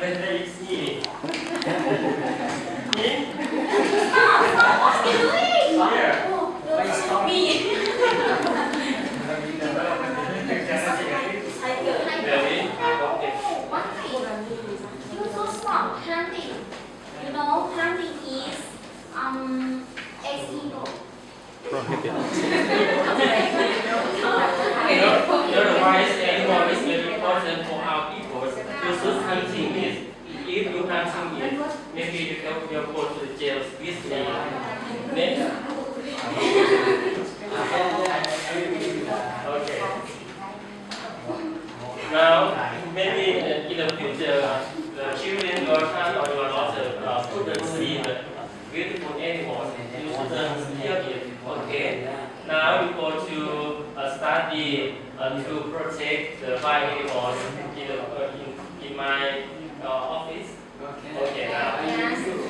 There is E. E? What's he doing? Here. Why stop me? Ready? Okay. Why? You're so smart. Hunting. You know, hunting is ex-hero. Otherwise, animal is very important for our people. You should hunting it. If you hunting it, maybe you can will go to the jail with me. Next. Okay. Now, maybe in the future, the children, your son or your daughter couldn't see the beautiful animals. You shouldn't steal it. Okay. Now we go to study to protect the wild animals in my office. Okay. Now.